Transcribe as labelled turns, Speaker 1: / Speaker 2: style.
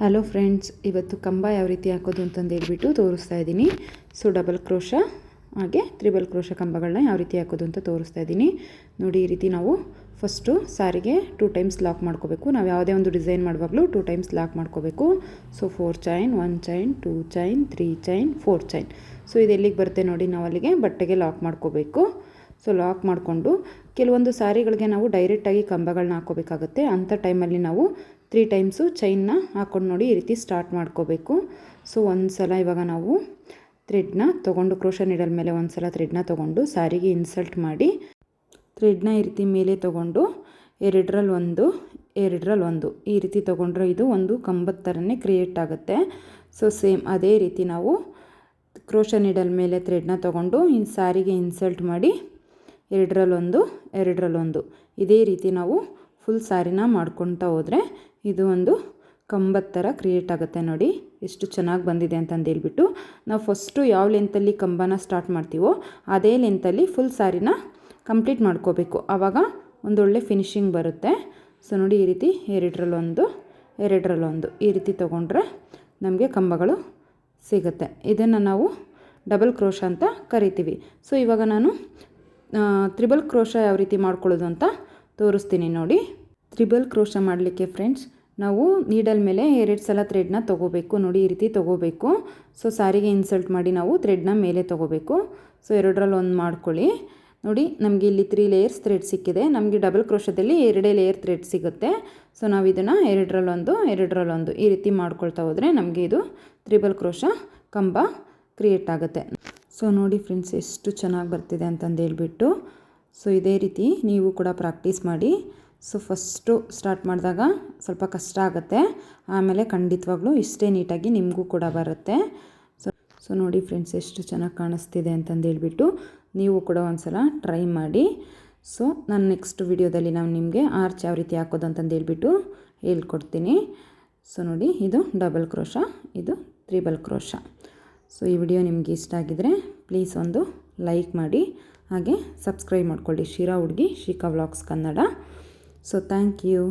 Speaker 1: Hello friends, ಇವತ್ತು ಕಂಬ ಯಾವ ರೀತಿ ಹಾಕೋದು ಅಂತಂದು ಹೇಳ್ಬಿಟ್ಟು ತೋರಿಸ್ತಾ ಇದ್ದೀನಿ. ಸೊ ಡಬಲ್ ಕ್ರೋಶ ಹಾಗೆ ತ್ರಿಬಲ್ ಕ್ರೋಶ ಕಂಬಗಳನ್ನ ಯಾವ ರೀತಿ ಹಾಕೋದು ಅಂತ ತೋರಿಸ್ತಾ ಇದ್ದೀನಿ. ನೋಡಿ, ಈ ರೀತಿ ನಾವು ಫಸ್ಟು ಸಾರಿಗೆ 2 ಟೈಮ್ಸ್ ಲಾಕ್ ಮಾಡ್ಕೋಬೇಕು. ನಾವು ಯಾವುದೇ ಒಂದು ಡಿಸೈನ್ ಮಾಡುವಾಗಲೂ 2 ಟೈಮ್ಸ್ ಲಾಕ್ ಮಾಡ್ಕೋಬೇಕು. So 4 chain, 1 chain, 2 chain, 3 chain, 4 chain. So ಇದು ಎಲ್ಲಿಗೆ ಬರುತ್ತೆ ನೋಡಿ, ನಾವು ಅಲ್ಲಿಗೆ ಬಟ್ಟೆಗೆ ಲಾಕ್ ಮಾಡ್ಕೋಬೇಕು. ಸೊ ಲಾಕ್ ಮಾಡಿಕೊಂಡು ಕೆಲವೊಂದು ಸಾರಿಗಳಿಗೆ ನಾವು ಡೈರೆಕ್ಟಾಗಿ ಕಂಬಗಳನ್ನ ಹಾಕೋಬೇಕಾಗುತ್ತೆ. ಅಂಥ ಟೈಮಲ್ಲಿ ನಾವು 3 ಟೈಮ್ಸು ಚೈನ್ನ ಹಾಕ್ಕೊಂಡು ನೋಡಿ ಈ ರೀತಿ ಸ್ಟಾರ್ಟ್ ಮಾಡ್ಕೋಬೇಕು. ಸೊ ಒಂದು ಸಲ ಇವಾಗ ನಾವು ಥ್ರೆಡ್ನ ತೊಗೊಂಡು ಕ್ರೋಶ ನೀಡಲ್ ಮೇಲೆ ಒಂದು ಸಲ ಥ್ರೆಡ್ನ ತೊಗೊಂಡು ಸಾರಿಗೆ ಇನ್ಸಲ್ಟ್ ಮಾಡಿ ಥ್ರೆಡ್ನ ಈ ರೀತಿ ಮೇಲೆ ತೊಗೊಂಡು ಎರಡರಲ್ಲಿ ಒಂದು ಈ ರೀತಿ ತೊಗೊಂಡ್ರೆ ಇದು ಒಂದು ಕಂಬದ ಥರನೇ ಕ್ರಿಯೇಟ್ ಆಗುತ್ತೆ. ಸೊ ಸೇಮ್ ಅದೇ ರೀತಿ ನಾವು ಕ್ರೋಶ ನೀಡಲ್ ಮೇಲೆ ಥ್ರೆಡ್ನ ತೊಗೊಂಡು ಸಾರಿಗೆ ಇನ್ಸಲ್ಟ್ ಮಾಡಿ ಎರಡರಲ್ಲೊಂದು ಇದೇ ರೀತಿ ನಾವು ಫುಲ್ ಸಾರಿನ ಮಾಡ್ಕೊತಾ ಹೋದರೆ ಇದು ಒಂದು ಕಂಬದ ಥರ ಕ್ರಿಯೇಟ್ ಆಗುತ್ತೆ. ನೋಡಿ ಎಷ್ಟು ಚೆನ್ನಾಗಿ ಬಂದಿದೆ ಅಂತಂದು ಹೇಳ್ಬಿಟ್ಟು ನಾವು ಫಸ್ಟು ಯಾವ ಲೆಂತಲ್ಲಿ ಕಂಬನ ಸ್ಟಾರ್ಟ್ ಮಾಡ್ತೀವೋ ಅದೇ ಲೆಂತಲ್ಲಿ ಫುಲ್ ಸಾರಿನ ಕಂಪ್ಲೀಟ್ ಮಾಡ್ಕೋಬೇಕು. ಆವಾಗ ಒಂದೊಳ್ಳೆ ಫಿನಿಶಿಂಗ್ ಬರುತ್ತೆ. ಸೊ ನೋಡಿ, ಈ ರೀತಿ ಎರಡರಲ್ಲೊಂದು ಈ ರೀತಿ ತೊಗೊಂಡ್ರೆ ನಮಗೆ ಕಂಬಗಳು ಸಿಗುತ್ತೆ. ಇದನ್ನು ನಾವು ಡಬಲ್ ಕ್ರೋಶ ಅಂತ ಕರಿತೀವಿ. ಸೊ ಇವಾಗ ನಾನು ತ್ರಿಬಲ್ ಕ್ರೋಶ ಯಾವ ರೀತಿ ಮಾಡ್ಕೊಳ್ಳೋದು ಅಂತ ತೋರಿಸ್ತೀನಿ ನೋಡಿ. ತ್ರಿಬಲ್ ಕ್ರೋಶ ಮಾಡಲಿಕ್ಕೆ ಫ್ರೆಂಡ್ಸ್, ನಾವು ನೀಡಲ್ ಮೇಲೆ 2 ಸಲ ಥ್ರೆಡ್ನ ತೊಗೋಬೇಕು. ನೋಡಿ, ಈ ರೀತಿ ತೊಗೋಬೇಕು. ಸೊ ಸಾರಿಗೆ ಇನ್ಸಲ್ಟ್ ಮಾಡಿ ನಾವು ಥ್ರೆಡ್ನ ಮೇಲೆ ತೊಗೋಬೇಕು. ಸೊ ಎರಡರಲ್ಲಿ ಮಾಡ್ಕೊಳ್ಳಿ. ನೋಡಿ, ನಮಗೆ ಇಲ್ಲಿ 3 ಲೇಯರ್ಸ್ ಥ್ರೆಡ್ ಸಿಕ್ಕಿದೆ. ನಮಗೆ ಡಬಲ್ ಕ್ರೋಶದಲ್ಲಿ 2 ಲೇಯರ್ ಥ್ರೆಡ್ ಸಿಗುತ್ತೆ. ಸೊ ನಾವು ಇದನ್ನು ಎರಡರಲ್ಲೊಂದು ಈ ರೀತಿ ಮಾಡ್ಕೊಳ್ತಾ ಹೋದರೆ ನಮಗೆ ಇದು ತ್ರಿಬಲ್ ಕ್ರೋಶ ಕಂಬ ಕ್ರಿಯೇಟ್ ಆಗುತ್ತೆ. ಸೊ ನೋಡಿ ಫ್ರೆಂಡ್ಸ್, ಎಷ್ಟು ಚೆನ್ನಾಗಿ ಬರ್ತಿದೆ ಅಂತಂದು ಹೇಳ್ಬಿಟ್ಟು. ಸೊ ಇದೇ ರೀತಿ ನೀವು ಕೂಡ ಪ್ರಾಕ್ಟೀಸ್ ಮಾಡಿ. ಸೊ ಫಸ್ಟು ಸ್ಟಾರ್ಟ್ ಮಾಡಿದಾಗ ಸ್ವಲ್ಪ ಕಷ್ಟ ಆಗುತ್ತೆ, ಆಮೇಲೆ ಖಂಡಿತವಾಗ್ಲೂ ಇಷ್ಟೇ ನೀಟಾಗಿ ನಿಮಗೂ ಕೂಡ ಬರುತ್ತೆ. ಸೊ ನೋಡಿ ಫ್ರೆಂಡ್ಸ್, ಎಷ್ಟು ಚೆನ್ನಾಗಿ ಕಾಣಿಸ್ತಿದೆ ಅಂತಂದು ಹೇಳ್ಬಿಟ್ಟು ನೀವು ಕೂಡ ಒಂದು ಸಲ ಟ್ರೈ ಮಾಡಿ. ಸೊ ನಾನು ನೆಕ್ಸ್ಟ್ ವಿಡಿಯೋದಲ್ಲಿ ನಾನು ನಿಮಗೆ ಆರ್ಚ್ ಯಾವ ರೀತಿ ಹಾಕೋದು ಅಂತಂದು ಹೇಳ್ಬಿಟ್ಟು ಹೇಳ್ಕೊಡ್ತೀನಿ. ಸೊ ನೋಡಿ, ಇದು ಡಬಲ್ ಕ್ರೋಶ, ಇದು ತ್ರಿಬಲ್ ಕ್ರೋಶ. ಸೊ ಈ ವಿಡಿಯೋ ನಿಮಗೆ ಇಷ್ಟ ಆಗಿದರೆ ಪ್ಲೀಸ್ ಒಂದು ಲೈಕ್ ಮಾಡಿ, ಹಾಗೆ ಸಬ್ಸ್ಕ್ರೈಬ್ ಮಾಡ್ಕೊಳ್ಳಿ. ಶಿರಾ ಹುಡುಗಿ Shikha vlogs Kannada. So thank you.